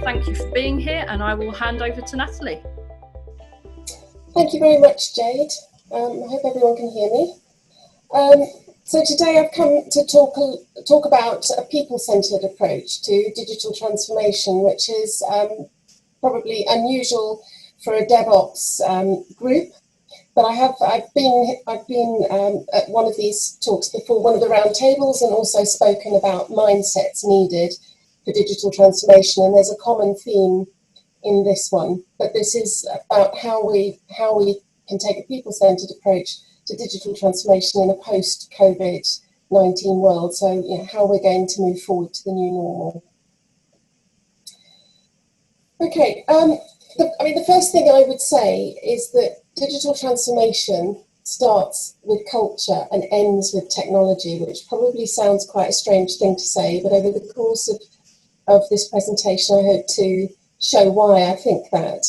thank you for being here, and I will hand over to Natalie. Thank you very much, Jade. I hope everyone can hear me. So today I've come to talk about a people-centred approach to digital transformation, which is probably unusual for a DevOps group. But I've been at one of these talks before, one of the round tables, and also spoken about mindsets needed for digital transformation. And there's a common theme in this one, but this is about how we can take a people-centred approach to digital transformation in a post-COVID-19 world. So, how we're going to move forward to the new normal. Okay, the first thing I would say is that digital transformation starts with culture and ends with technology, which probably sounds quite a strange thing to say, but over the course of this presentation, I hope to show why I think that.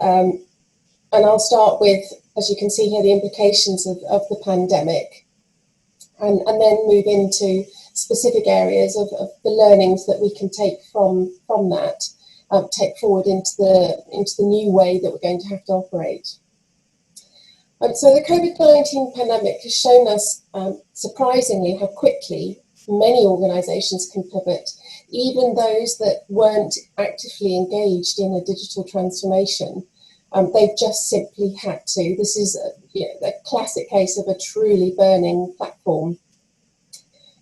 And I'll start with, as you can see here, the implications of the pandemic, and then move into specific areas of the learnings that we can take from that, take forward into the new way that we're going to have to operate. So the COVID-19 pandemic has shown us, surprisingly, how quickly many organisations can pivot, even those that weren't actively engaged in a digital transformation. They've just simply had to. This is a classic case of a truly burning platform.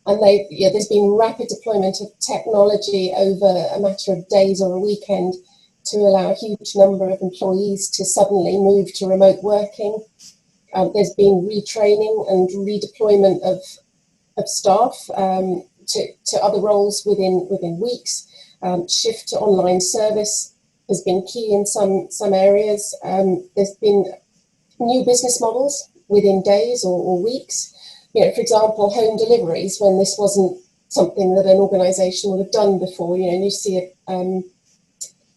And there's been rapid deployment of technology over a matter of days or a weekend to allow a huge number of employees to suddenly move to remote working. There's been retraining and redeployment of staff to other roles within weeks. Shift to online service has been key in some areas. There's been new business models within days or weeks. For example, home deliveries, when this wasn't something that an organisation would have done before. You see it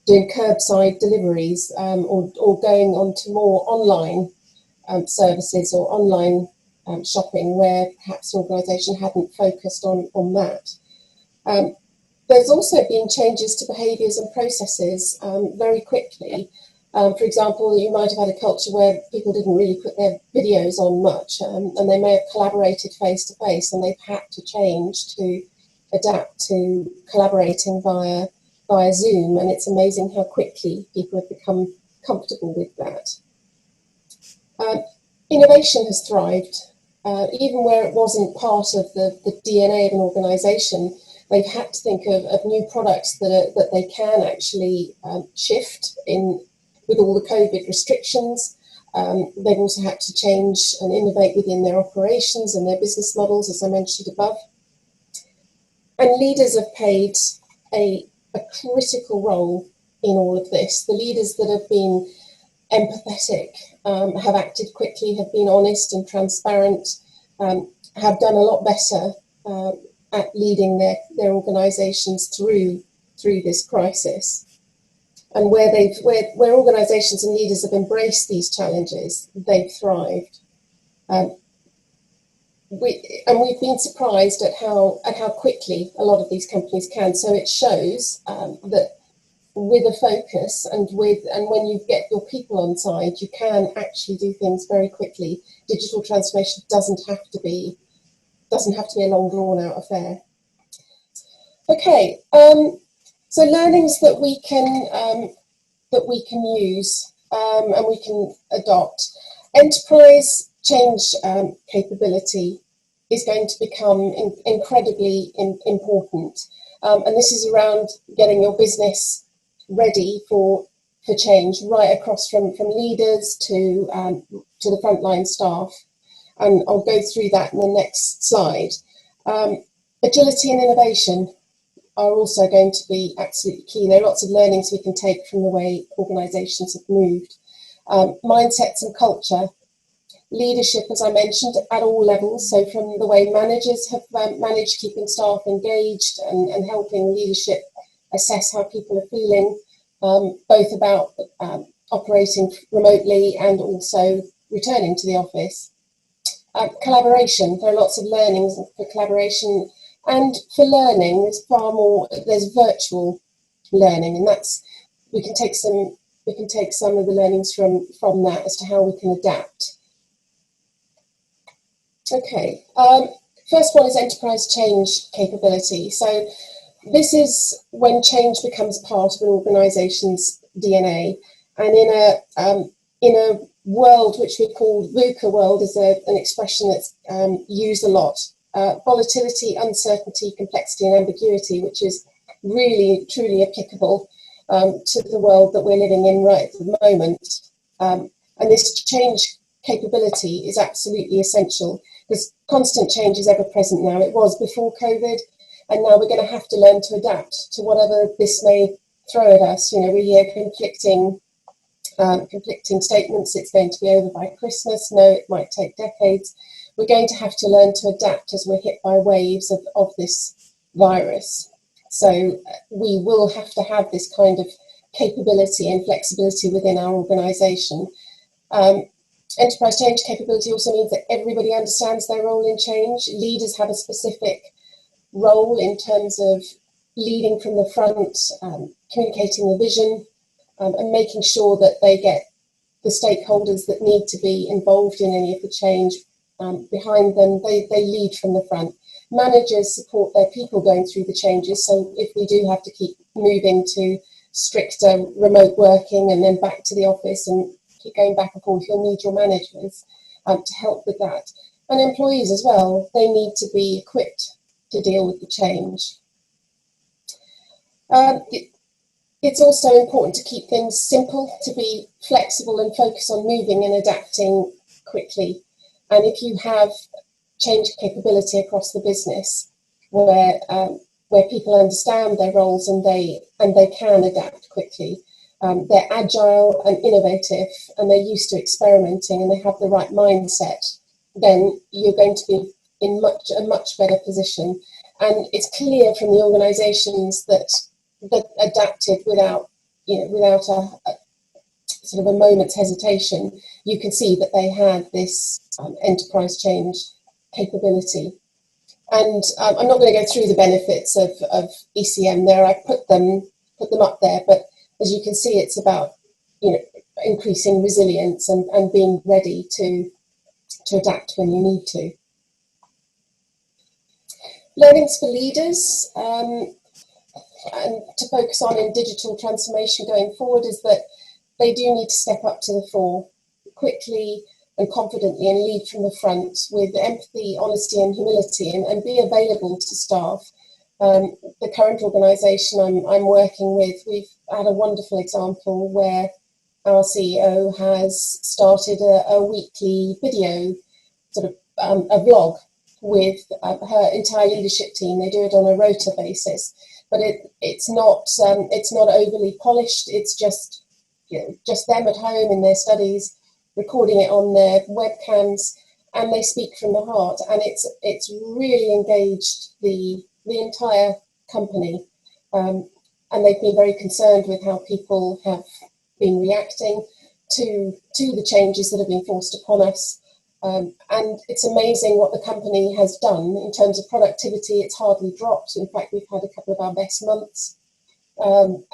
doing curbside deliveries or going on to more online services or online shopping, where perhaps an organisation hadn't focused on that. There's also been changes to behaviours and processes very quickly. For example, you might have had a culture where people didn't really put their videos on much, and they may have collaborated face-to-face, and they've had to change to adapt to collaborating via Zoom, and it's amazing how quickly people have become comfortable with that. Innovation has thrived, even where it wasn't part of the DNA of an organisation. They've had to think of new products that they can actually shift in with all the COVID restrictions. They've also had to change and innovate within their operations and their business models, as I mentioned above. And leaders have played a critical role in all of this. The leaders that have been empathetic, have acted quickly, have been honest and transparent, have done a lot better at leading their organisations through this crisis. And where organisations and leaders have embraced these challenges, they've thrived. We've been surprised at how quickly a lot of these companies can. So it shows that with a focus and when you get your people on side, you can actually do things very quickly. Digital transformation doesn't have to be a long drawn out affair. Okay, so learnings that we can use and we can adopt. Enterprise change capability is going to become incredibly important, and this is around getting your business ready for change, right across from leaders to the frontline staff. And I'll go through that in the next slide. Agility and innovation are also going to be absolutely key. There are lots of learnings we can take from the way organisations have moved. Mindsets and culture. Leadership, as I mentioned, at all levels. So from the way managers have managed keeping staff engaged and helping leadership assess how people are feeling, both about operating remotely and also returning to the office. Collaboration, there are lots of learnings for collaboration, and for learning there's virtual learning, and that's we can take some of the learnings from that as to how we can adapt. Okay, first one is enterprise change capability. So this is when change becomes part of an organisation's DNA, and in a world which we call VUCA world, is an expression that's used a lot. Volatility, uncertainty, complexity, and ambiguity, which is really truly applicable to the world that we're living in right at the moment. And this change capability is absolutely essential, because constant change is ever present now. It was before COVID, and now we're going to have to learn to adapt to whatever this may throw at us. You know, we hear conflicting statements. It's going to be over by Christmas. No, it might take decades. We're going to have to learn to adapt as we're hit by waves of this virus. So we will have to have this kind of capability and flexibility within our organisation. Enterprise change capability also means that everybody understands their role in change. Leaders have a specific role in terms of leading from the front, communicating the vision, and making sure that they get the stakeholders that need to be involved in any of the change behind them. They lead from the front. Managers support their people going through the changes. So if we do have to keep moving to stricter remote working and then back to the office and keep going back and forth, you'll need your managers to help with that. And employees as well, they need to be equipped to deal with the change. It's also important to keep things simple, to be flexible and focus on moving and adapting quickly. And if you have change capability across the business where people understand their roles and they can adapt quickly, they're agile and innovative and they're used to experimenting and they have the right mindset, then you're going to be in a much better position. And it's clear from the organisations that adapted without a sort of a moment's hesitation. You can see that they had this enterprise change capability. And I'm not going to go through the benefits of ECM there. I put them up there, but as you can see, it's about increasing resilience and being ready to adapt when you need to. Learnings for leaders, and to focus on in digital transformation going forward, is that they do need to step up to the fore quickly and confidently and lead from the front with empathy, honesty and humility, and be available to staff. The current organisation I'm working with, we've had a wonderful example where our CEO has started a weekly video, sort of a vlog with her entire leadership team. They do it on a rota basis, but it's not overly polished. It's just them at home in their studies, recording it on their webcams, and they speak from the heart. And it's really engaged the entire company, and they've been very concerned with how people have been reacting to the changes that have been forced upon us. And it's amazing what the company has done in terms of productivity. It's hardly dropped. In fact, we've had a couple of our best months. And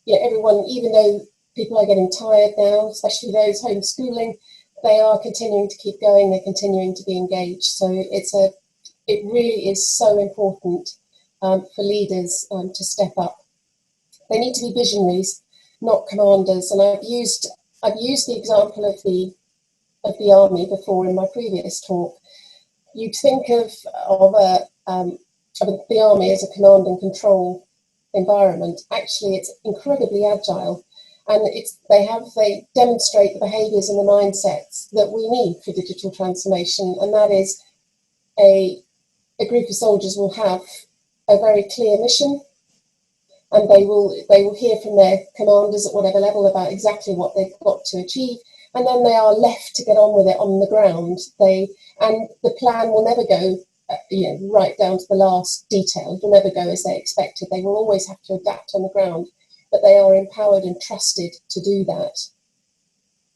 everyone, even though people are getting tired now, especially those homeschooling, they are continuing to keep going. They're continuing to be engaged. So it really is so important for leaders to step up. They need to be visionaries, not commanders. And I've used the example of the army before in my previous talk. You'd think of the army as a command and control environment. Actually, it's incredibly agile, and they demonstrate the behaviours and the mindsets that we need for digital transformation. And that is a group of soldiers will have a very clear mission, and they will hear from their commanders at whatever level about exactly what they've got to achieve. And then they are left to get on with it on the ground. And the plan will never go, right down to the last detail. It will never go as they expected. They will always have to adapt on the ground, but they are empowered and trusted to do that.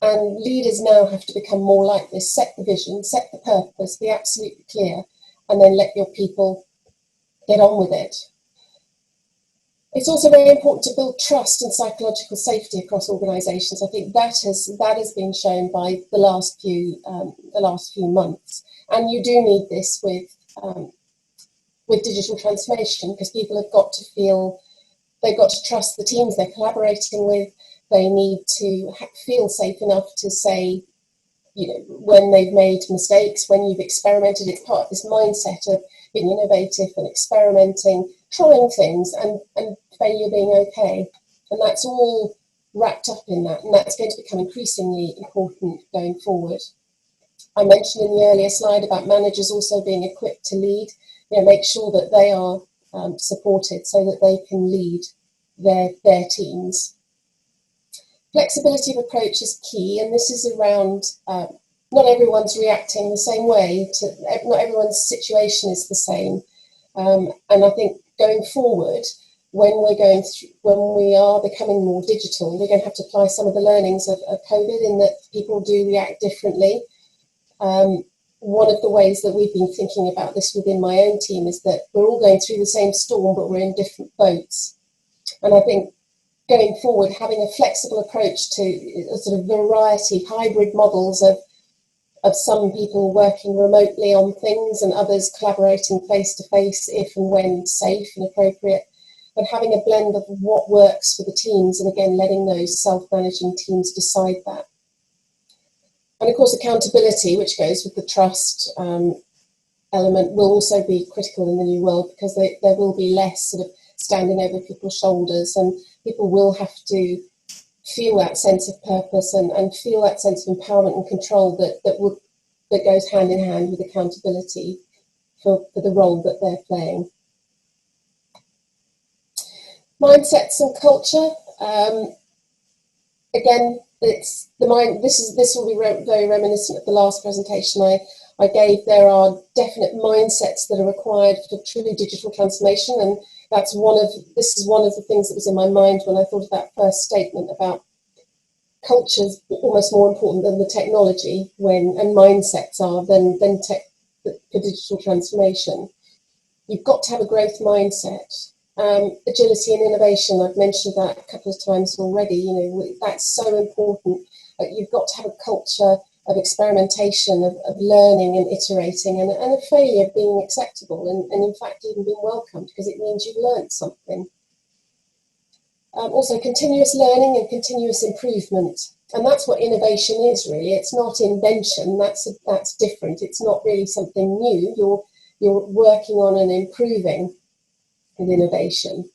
And leaders now have to become more like this: set the vision, set the purpose, be absolutely clear, and then let your people get on with it. It's also very important to build trust and psychological safety across organisations. I think that has been shown by the last few months, and you do need this with digital transformation, because people have got to feel they've got to trust the teams they're collaborating with. They need to feel safe enough to say, when they've made mistakes, when you've experimented. It's part of this mindset of being innovative and experimenting, trying things, and failure being okay. And that's all wrapped up in that, and that's going to become increasingly important going forward. I mentioned in the earlier slide about managers also being equipped to lead. Make sure that they are supported so that they can lead their teams. Flexibility of approach is key, and this is around not everyone's reacting the same way, not everyone's situation is the same. And I think going forward, when we are becoming more digital, we're going to have to apply some of the learnings of COVID, in that people do react differently. One of the ways that we've been thinking about this within my own team is that we're all going through the same storm, but we're in different boats. And I think going forward, having a flexible approach to a sort of variety, hybrid models of some people working remotely on things and others collaborating face-to-face if and when safe and appropriate, but having a blend of what works for the teams, and again, letting those self-managing teams decide that. And of course, accountability, which goes with the trust element, will also be critical in the new world, because there will be less sort of standing over people's shoulders, and people will have to feel that sense of purpose and feel that sense of empowerment and control that goes hand in hand with accountability for the role that they're playing. Mindsets and culture. Again, this will be very reminiscent of the last presentation I gave. There are definite mindsets that are required for truly digital transformation, and this is one of the things that was in my mind when I thought of that first statement about culture's almost more important than the technology, and mindsets are than tech for digital transformation. You've got to have a growth mindset. Agility and innovation, I've mentioned that a couple of times already. That's so important. You've got to have a culture of experimentation, of learning and iterating, and a failure being acceptable, and in fact even being welcomed, because it means you've learned something. Also continuous learning and continuous improvement, and that's what innovation is really. It's not invention, that's different. It's not really something new. You're working on and improving with innovation.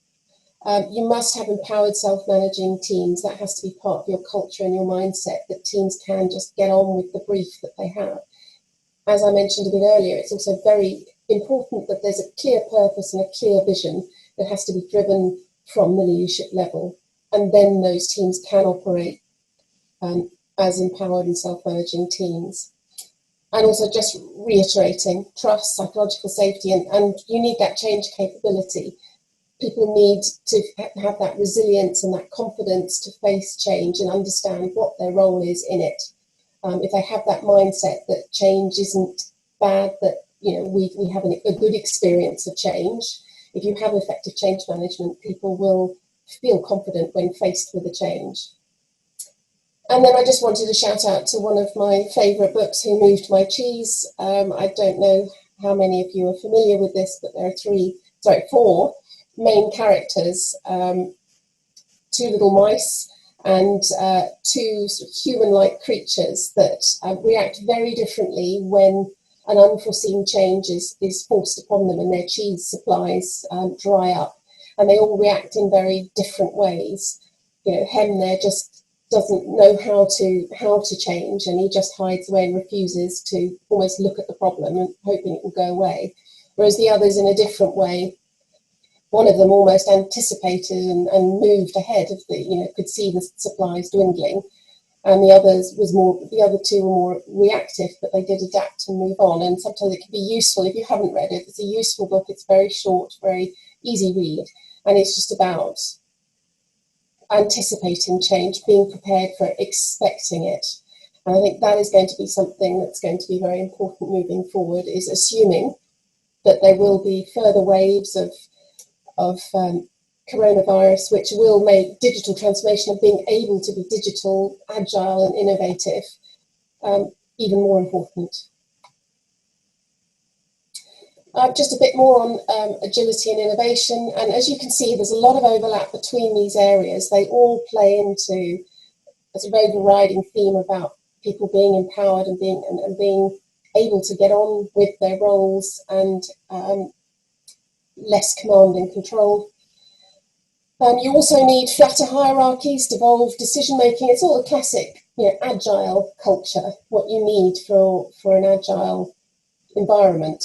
You must have empowered self-managing teams. That has to be part of your culture and your mindset, that teams can just get on with the brief that they have. As I mentioned a bit earlier, it's also very important that there's a clear purpose and a clear vision that has to be driven from the leadership level, and then those teams can operate as empowered and self-managing teams. And also just reiterating trust, psychological safety, and you need that change capability. People need to have that resilience and that confidence to face change and understand what their role is in it. If they have that mindset that change isn't bad, that we have a good experience of change. If you have effective change management, people will feel confident when faced with a change. And then I just wanted to shout out to one of my favourite books, Who Moved My Cheese? I don't know how many of you are familiar with this, but there are four main characters, two little mice and two sort of human-like creatures that react very differently when an unforeseen change is forced upon them and their cheese supplies dry up. And they all react in very different ways. Hem there just doesn't know how to change, and he just hides away and refuses to almost look at the problem and hoping it will go away. Whereas the others, in a different way, one of them almost anticipated and moved ahead of could see the supplies dwindling, and the other two were more reactive, but they did adapt and move on. And sometimes it can be useful if you haven't read it. It's a useful book. It's very short, very easy read, and it's just about anticipating change, being prepared for it, expecting it. And I think that is going to be something that's going to be very important moving forward, is assuming that there will be further waves of coronavirus, which will make digital transformation of being able to be digital, agile and innovative even more important. Just a bit more on agility and innovation, and as you can see, there's a lot of overlap between these areas. They all play into a sort of overriding theme about people being empowered and being able to get on with their roles and less command and control. You also need flatter hierarchies, devolved decision making. It's all the classic, agile culture, what you need for an agile environment.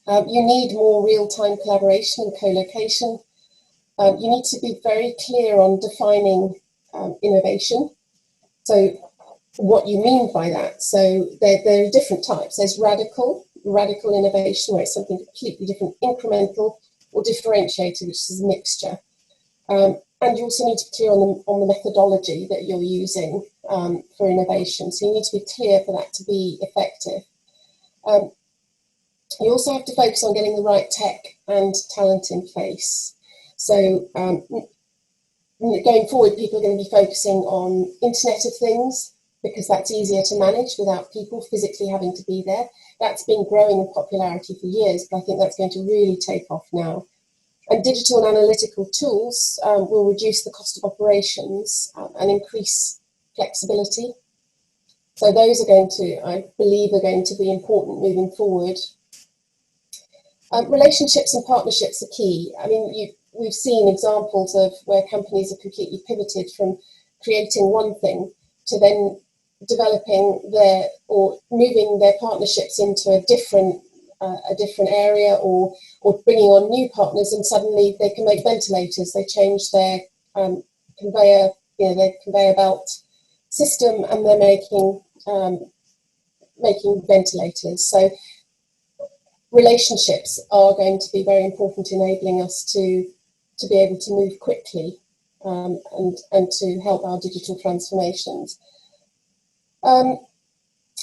You need more real-time collaboration and co-location. You need to be very clear on defining innovation. So what you mean by that. So there are different types. There's radical innovation, where it's something completely different, incremental, or differentiated, which is a mixture. And you also need to be clear on the methodology that you're using for innovation. So you need to be clear for that to be effective. You also have to focus on getting the right tech and talent in place. So going forward, people are going to be focusing on Internet of Things, because that's easier to manage without people physically having to be there. That's been growing in popularity for years, but I think that's going to really take off now. And digital and analytical tools will reduce the cost of operations and increase flexibility. So those are going to, I believe, are going to be important moving forward. Relationships and partnerships are key. I mean, we've seen examples of where companies have completely pivoted from creating one thing to then developing or moving their partnerships into a different area, or bringing on new partners, and suddenly they can make ventilators. They change their conveyor belt system, and they're making ventilators. So relationships are going to be very important, enabling us to be able to move quickly and to help our digital transformations.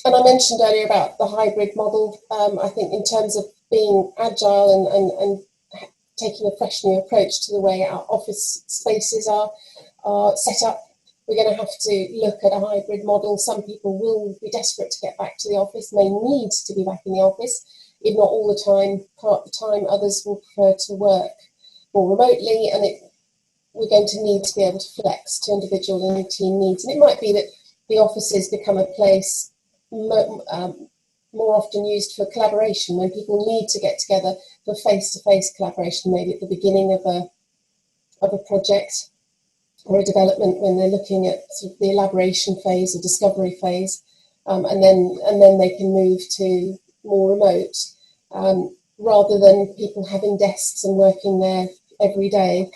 And I mentioned earlier about the hybrid model. I think in terms of being agile and taking a fresh new approach to the way our office spaces are set up, we're going to have to look at a hybrid model. Some people will be desperate to get back to the office, may need to be back in the office, if not all the time, part of the time. Others will prefer to work more remotely, and we're going to need to be able to flex to individual and team needs. And it might be that the offices become a place more often used for collaboration, when people need to get together for face-to-face collaboration, maybe at the beginning of a project or a development, when they're looking at sort of the elaboration phase or discovery phase, and then they can move to more remote, rather than people having desks and working there every day.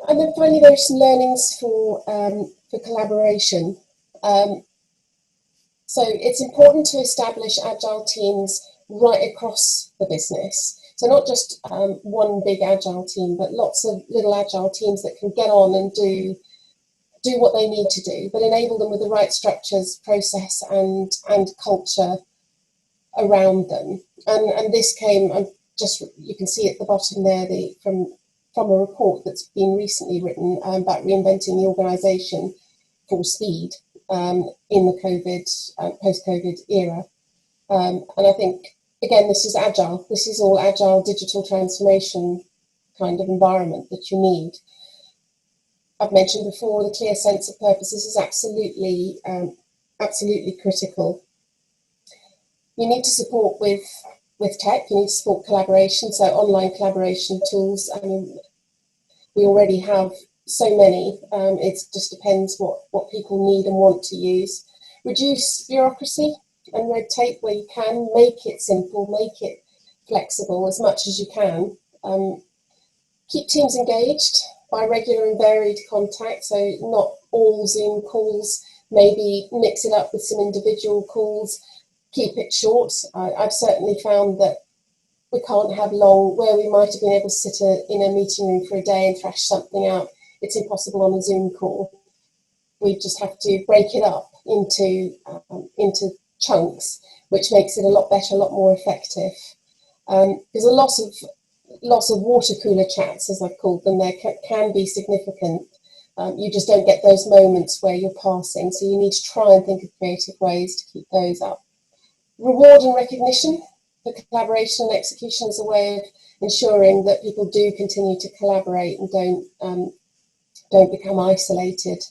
And then finally, there are some learnings for collaboration. So it's important to establish agile teams right across the business. So not just one big agile team, but lots of little agile teams that can get on and do what they need to do, but enable them with the right structures, process and culture around them. And this came, you can see at the bottom there, from a report that's been recently written about reinventing the organisation for speed in the post-COVID era. And I think, again, this is agile. This is all agile digital transformation kind of environment that you need. I've mentioned before the clear sense of purpose. This is absolutely critical. You need to support with tech. You need to support collaboration, so online collaboration tools. I mean, we already have so many. It just depends what people need and want to use. Reduce bureaucracy and red tape where you can. Make it simple, make it flexible as much as you can. Keep teams engaged by regular and varied contact, so not all Zoom calls, maybe mix it up with some individual calls, keep it short. I've certainly found that we can't have long, where we might have been able to sit in a meeting room for a day and thrash something out. It's impossible on a Zoom call. We just have to break it up into chunks, which makes it a lot better, a lot more effective. Because a loss of water cooler chats, as I've called them, there can be significant. You just don't get those moments where you're passing, so you need to try and think of creative ways to keep those up. Reward and recognition for collaboration and execution is a way of ensuring that people do continue to collaborate and don't become isolated,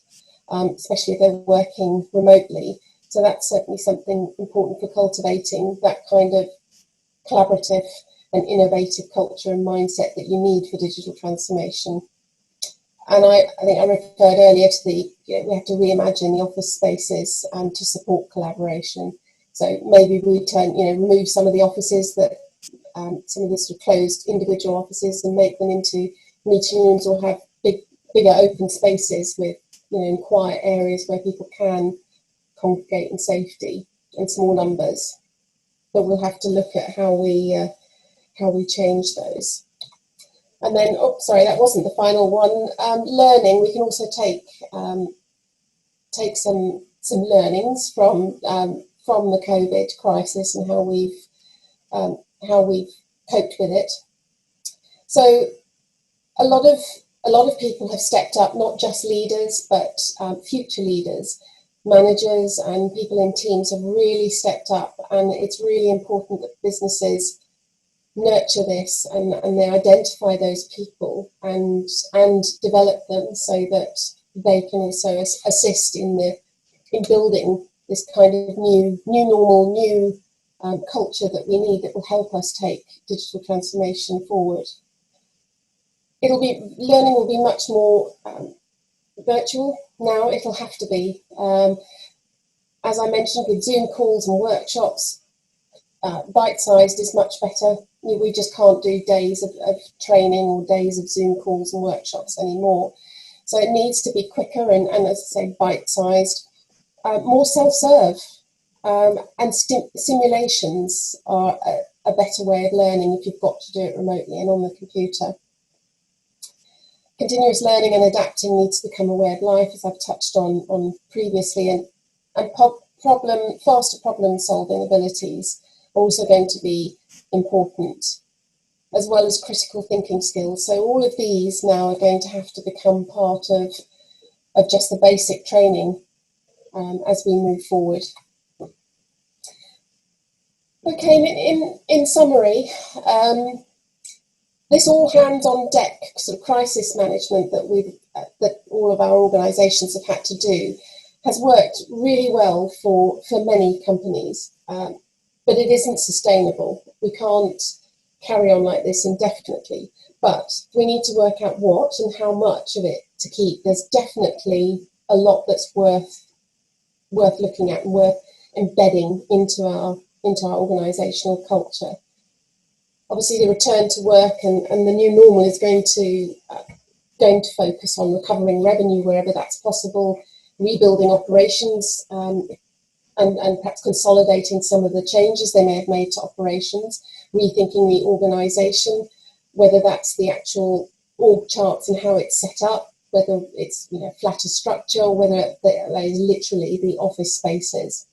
especially if they're working remotely. So that's certainly something important for cultivating that kind of collaborative and innovative culture and mindset that you need for digital transformation. And I think I referred earlier to we have to reimagine the office spaces to support collaboration. So maybe remove some of the offices that some of the sort of closed individual offices and make them into meeting rooms, or have bigger open spaces with in quiet areas where people can congregate in safety in small numbers. But we'll have to look at how we change those. And then, that wasn't the final one. Learning, we can also take some learnings from the COVID crisis and how we've coped with it. So a lot of people have stepped up, not just leaders, but future leaders, managers and people in teams have really stepped up, and it's really important that businesses nurture this and they identify those people and develop them so that they can also assist in building this kind of new normal, new culture that we need, that will help us take digital transformation forward. Learning will be much more virtual now. It'll have to be. As I mentioned, with Zoom calls and workshops, bite-sized is much better. We just can't do days of training or days of Zoom calls and workshops anymore. So it needs to be quicker and as I say, bite-sized, more self-serve. And simulations are a better way of learning if you've got to do it remotely and on the computer. Continuous learning and adapting needs to become a way of life, as I've touched on previously, and faster problem-solving abilities are also going to be important, as well as critical thinking skills. So all of these now are going to have to become part of just the basic training as we move forward. Okay, in summary, this all hands on deck sort of crisis management that all of our organisations have had to do has worked really well for many companies, but it isn't sustainable. We can't carry on like this indefinitely, but we need to work out what and how much of it to keep. There's definitely a lot that's worth looking at and worth embedding into our organisational culture. Obviously, the return to work and the new normal is going to focus on recovering revenue wherever that's possible, rebuilding operations, and perhaps consolidating some of the changes they may have made to operations, rethinking the organisation, whether that's the actual org charts and how it's set up, whether it's flatter structure, or whether that is literally the office spaces.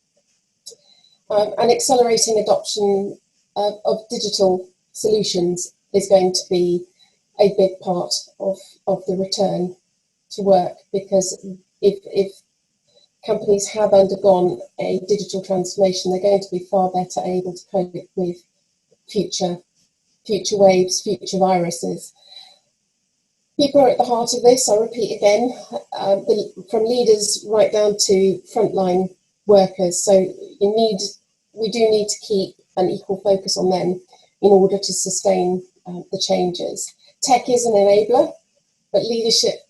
And accelerating adoption of digital solutions is going to be a big part of the return to work, because if companies have undergone a digital transformation, they're going to be far better able to cope with future waves, future viruses. People are at the heart of this. I'll repeat again, from leaders right down to frontline workers. So we do need to keep an equal focus on them in order to sustain the changes. Tech is an enabler, but leadership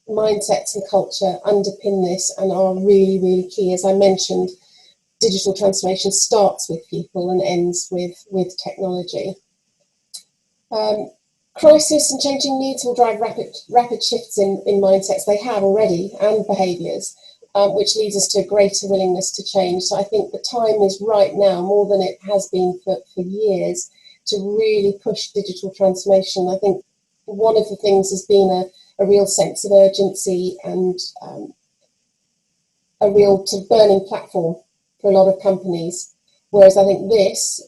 mindsets and culture underpin this and are really, really key. As I mentioned, digital transformation starts with people and ends with technology. Crisis and changing needs will drive rapid shifts in mindsets. They have already, and behaviours, which leads us to a greater willingness to change. So I think the time is right now, more than it has been for years, to really push digital transformation. I think one of the things has been a real sense of urgency and a real sort of burning platform for a lot of companies. Whereas I think this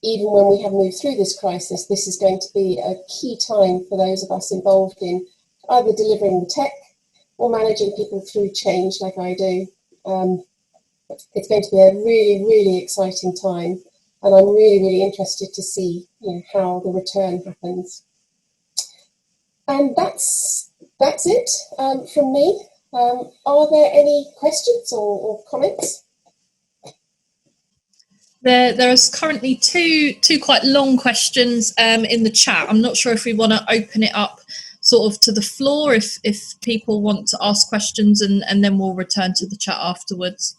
even when we have moved through this crisis, this is going to be a key time for those of us involved in either delivering the tech or managing people through change like I do. It's going to be a really, really exciting time, and I'm really, really interested to see, how the return happens. And that's it from me. Are there any questions or comments? There is currently two quite long questions in the chat. I'm not sure if we want to open it up sort of to the floor if people want to ask questions, and then we'll return to the chat afterwards.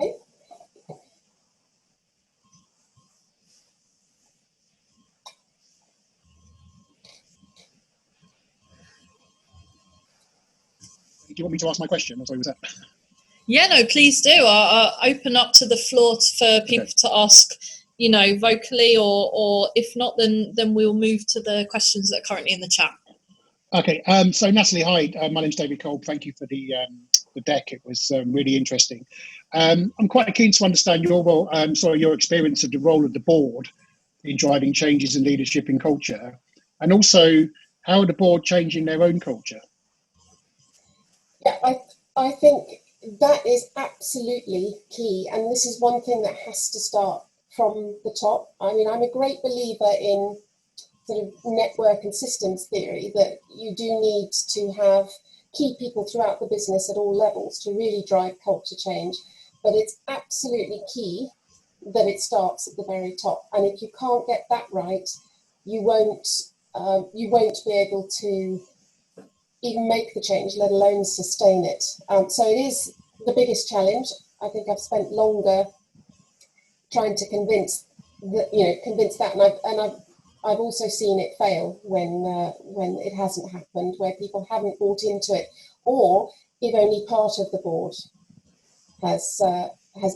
Okay. Do you want me to ask my question? Was that? Yeah, no, please do. I'll open up to the floor for people to ask, vocally, or if not, then we'll move to the questions that are currently in the chat. Okay. So Natalie, hi. My name's David Kolb. Thank you for the deck. It was really interesting. I'm quite keen to understand your experience of the role of the board in driving changes in leadership and culture, and also how are the board changing their own culture? Yeah, I think that is absolutely key, and this is one thing that has to start from the top. I mean, I'm a great believer in sort of network and systems theory, that you do need to have key people throughout the business at all levels to really drive culture change, but it's absolutely key that it starts at the very top, and if you can't get that right, you won't be able to even make the change, let alone sustain it. So it is the biggest challenge. I think I've spent longer trying to convince that, and I've also seen it fail when it hasn't happened, where people haven't bought into it, or if only part of the board has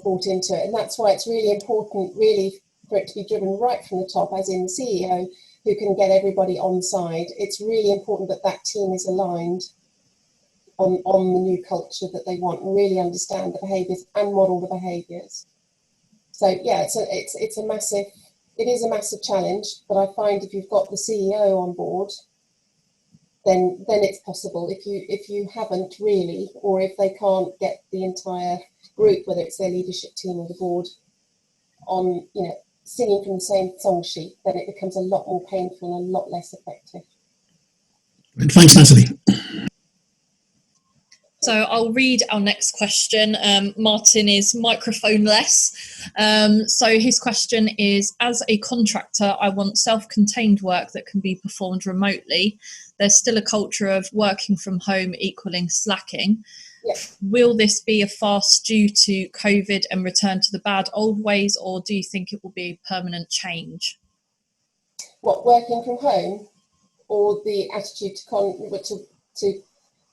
bought into it. And that's why it's really important, really, for it to be driven right from the top, as in the CEO, who can get everybody on side. It's really important that that team is aligned on the new culture that they want, and really understand the behaviours and model the behaviours. So yeah, it's a massive challenge, but I find if you've got the CEO on board, then it's possible. If you haven't really, or if they can't get the entire group, whether it's their leadership team or the board, on singing from the same song sheet, then it becomes a lot more painful and a lot less effective. Thanks, Natalie. So I'll read our next question. Martin is microphone-less. So his question is, as a contractor, I want self-contained work that can be performed remotely. There's still a culture of working from home equaling slacking. Yeah. Will this be a fast due to COVID and return to the bad old ways, or do you think it will be a permanent change? What, working from home, or the attitude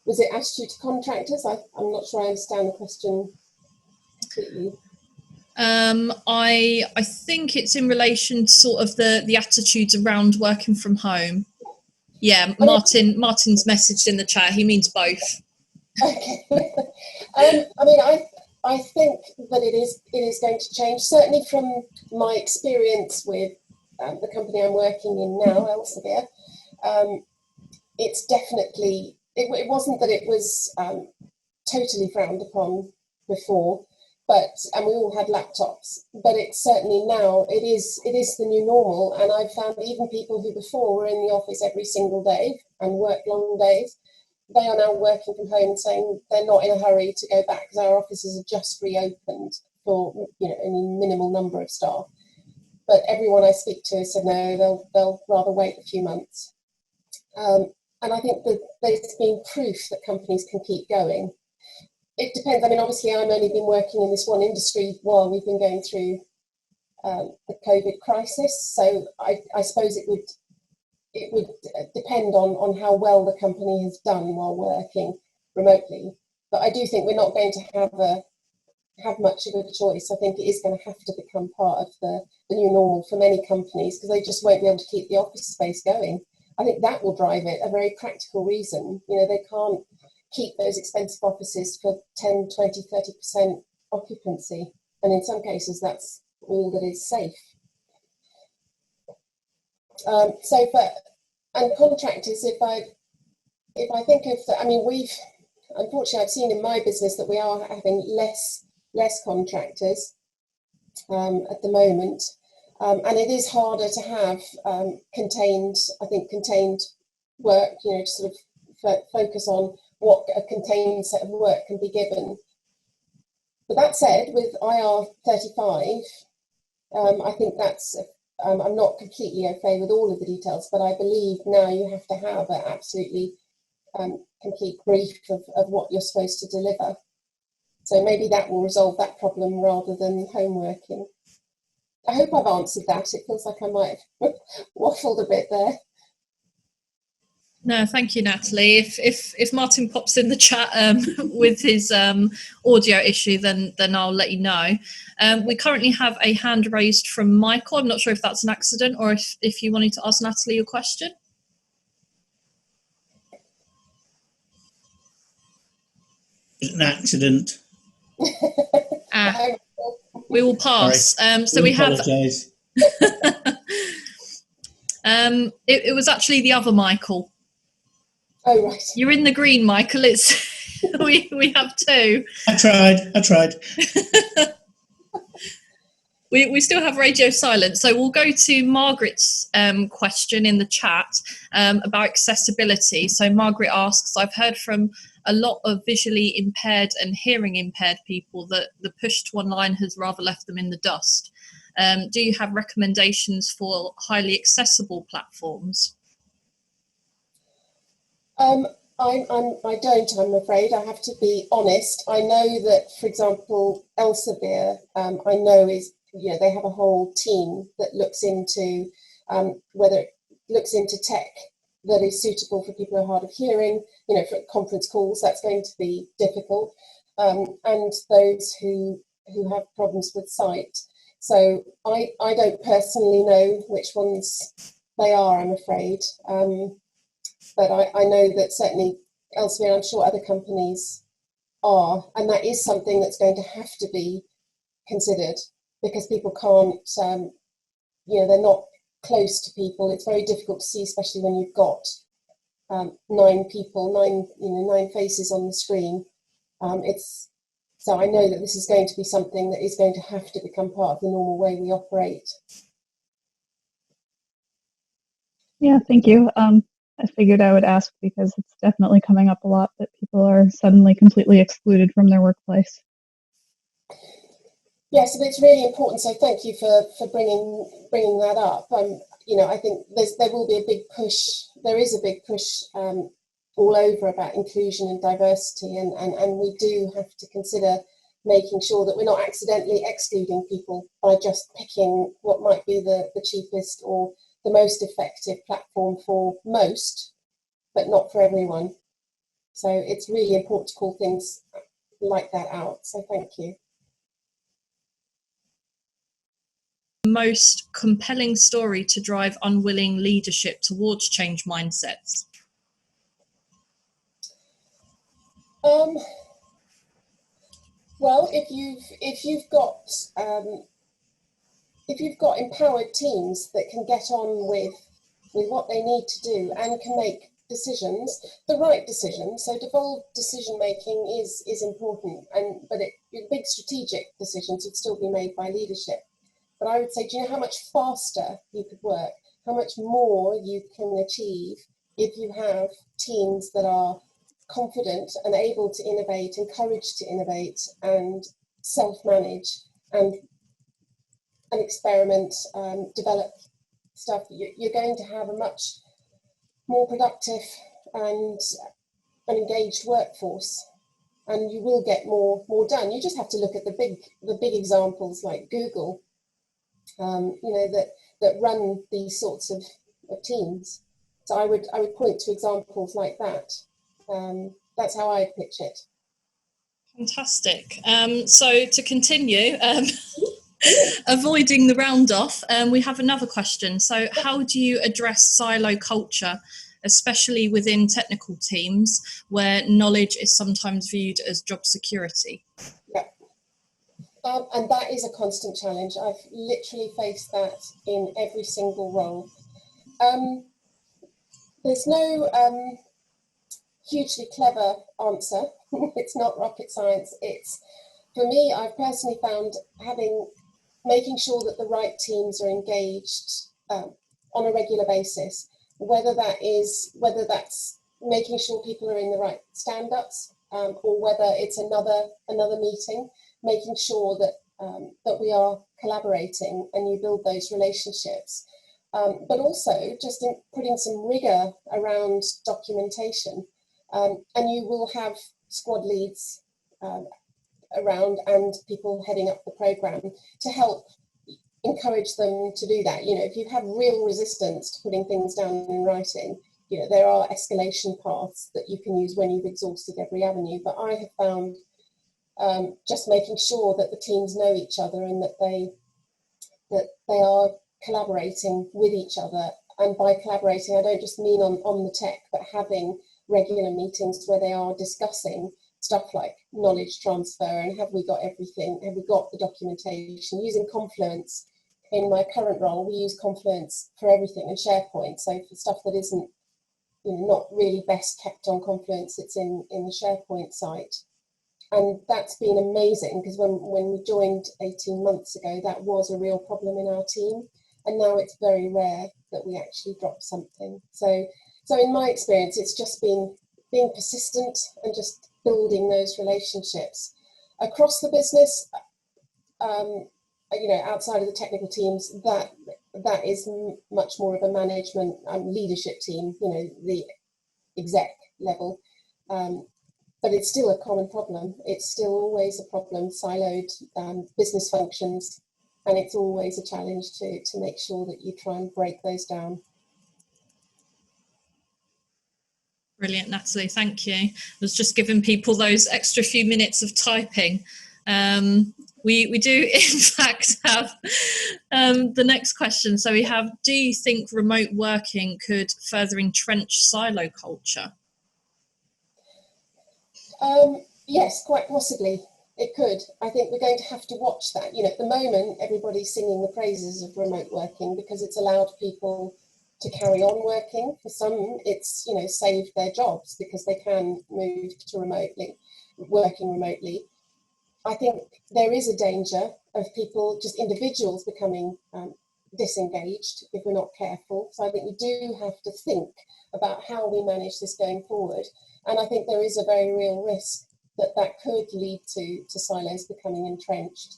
was it attitude to contractors? I'm not sure I understand the question completely. I think it's in relation to sort of the attitudes around working from home. Yeah, Martin's messaged in the chat. He means both. Okay. I think that it is going to change. Certainly from my experience with the company I'm working in now, Elsevier, it's definitely. It wasn't that it was totally frowned upon before, and we all had laptops, but it's certainly now it is the new normal. And I've found even people who before were in the office every single day and worked long days, they are now working from home and saying they're not in a hurry to go back because our offices have just reopened for only minimal number of staff. But everyone I speak to said no, they'll rather wait a few months. And I think that there's been proof that companies can keep going. It depends. I mean, obviously, I've only been working in this one industry while we've been going through the COVID crisis. So I suppose it would depend on how well the company has done while working remotely. But I do think we're not going to have much of a choice. I think it is going to have to become part of the new normal for many companies, because they just won't be able to keep the office space going. I think that will drive it, a very practical reason. They can't keep those expensive offices for 10, 20, 30% occupancy. And in some cases, that's all that is safe. And contractors, if I think of I mean, unfortunately I've seen in my business that we are having less contractors at the moment, and it is harder to have contained work, to sort of focus on what a contained set of work can be given. But that said, with IR35, I think that's, I'm not completely au fait with all of the details, but I believe now you have to have an absolutely complete brief of what you're supposed to deliver. So maybe that will resolve that problem rather than homeworking. I hope I've answered that. It feels like I might have waffled a bit there. No, thank you, Natalie. If Martin pops in the chat with his audio issue, then I'll let you know. We currently have a hand raised from Michael. I'm not sure if that's an accident or if you wanted to ask Natalie a question. It's an accident. We will pass. So we apologise. It was actually the other Michael. Oh, right. You're in the green, Michael. It's we have two. I tried. We still have radio silence, so we'll go to Margaret's question in the chat about accessibility. So Margaret asks, I've heard from a lot of visually impaired and hearing impaired people that the push to online has rather left them in the dust. Do you have recommendations for highly accessible platforms? I don't, I'm afraid. I have to be honest. I know that, for example, Elsevier, I know is, they have a whole team that looks into whether it looks into tech that is suitable for people who are hard of hearing, for conference calls, that's going to be difficult, and those who have problems with sight. So I don't personally know which ones they are, I'm afraid. But I know that certainly Elsevier, I'm sure other companies are, and that is something that's going to have to be considered because people can't, they're not close to people. It's very difficult to see, especially when you've got 9 faces on the screen. So I know that this is going to be something that is going to have to become part of the normal way we operate. Yeah, thank you. I figured I would ask because it's definitely coming up a lot that people are suddenly completely excluded from their workplace. Yes, and it's really important. So thank you for bringing that up. I think there will be a big push. There is a big push all over about inclusion and diversity, and we do have to consider making sure that we're not accidentally excluding people by just picking what might be the cheapest or the most effective platform for most, but not for everyone. So it's really important to call things like that out. So thank you. Most compelling story to drive unwilling leadership towards change mindsets? Well, if you've got empowered teams that can get on with what they need to do and can make decisions, the right decisions. So devolved decision making is important, but big strategic decisions would still be made by leadership. But I would say, do you know how much faster you could work, how much more you can achieve if you have teams that are confident and able to innovate, encouraged to innovate and self-manage and experiment, develop stuff. You're going to have a much more productive and an engaged workforce, and you will get more done. You just have to look at the big examples like Google, that run these sorts of teams. So I would point to examples like that. That's how I pitch it. Fantastic. So to continue, avoiding the round off, we have another question. So how do you address silo culture, especially within technical teams where knowledge is sometimes viewed as job security? Yeah. And that is a constant challenge. I've literally faced that in every single role. There's no hugely clever answer. It's not rocket science. It's, for me, I've personally found making sure that the right teams are engaged on a regular basis, whether that's making sure people are in the right stand-ups, or whether it's another meeting, making sure that we are collaborating and you build those relationships. But also just putting some rigor around documentation. And you will have squad leads around and people heading up the programme to help encourage them to do that. You know, if you have real resistance to putting things down in writing, you know, there are escalation paths that you can use when you've exhausted every avenue. But I have found just making sure that the teams know each other and that they are collaborating with each other. And by collaborating, I don't just mean on the tech, but having regular meetings where they are discussing stuff like knowledge transfer and have we got everything, have we got the documentation, using Confluence. In my current role, we use Confluence for everything, and SharePoint. So for stuff that isn't, you know, not really best kept on Confluence, it's in the SharePoint site. And that's been amazing, because when we joined 18 months ago, that was a real problem in our team. And now it's very rare that we actually drop something. So in my experience, it's just been being persistent and just building those relationships across the business. You know, outside of the technical teams, that is much more of a management leadership team. You know, the exec level. But it's still a common problem. It's still always a problem, siloed business functions, and it's always a challenge to make sure that you try and break those down. Brilliant, Natalie, thank you. I was just giving people those extra few minutes of typing. We do, in fact, have the next question. So we have, do you think remote working could further entrench silo culture? Yes, quite possibly. It could. I think we're going to have to watch that. You know, at the moment, everybody's singing the praises of remote working because it's allowed people to carry on working. For some, it's, you know, saved their jobs because they can move to working remotely. I think there is a danger of people, just individuals, becoming disengaged if we're not careful. So I think we do have to think about how we manage this going forward. And I think there is a very real risk that could lead to silos becoming entrenched.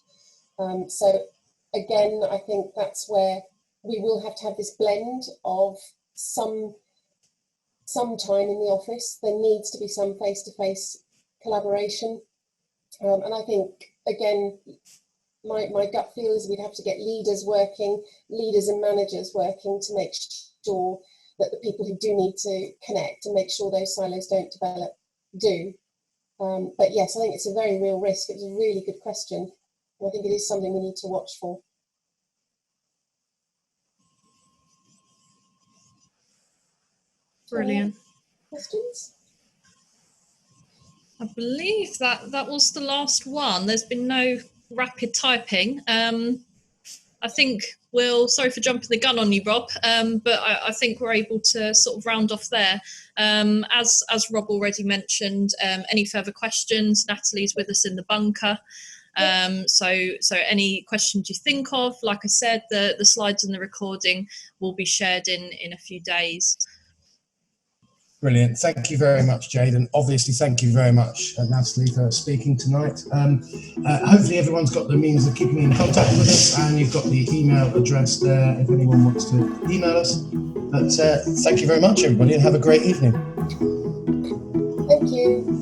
So again, I think that's where we will have to have this blend of some time in the office. There needs to be some face-to-face collaboration. And I think, again, my gut feel is we'd have to get leaders and managers working to make sure that the people who do need to connect and make sure those silos don't develop do. But yes, I think it's a very real risk. It's a really good question. I think it is something we need to watch for. Brilliant. Questions? I believe that was the last one. There's been no rapid typing. I think sorry for jumping the gun on you, Rob, but I think we're able to sort of round off there. As Rob already mentioned, any further questions, Natalie's with us in the bunker. So any questions you think of, like I said, the slides and the recording will be shared in a few days. Brilliant. Thank you very much, Jade. And obviously, thank you very much, Natalie, for speaking tonight. Hopefully, everyone's got the means of keeping in contact with us, and you've got the email address there if anyone wants to email us. But thank you very much, everybody, and have a great evening. Thank you.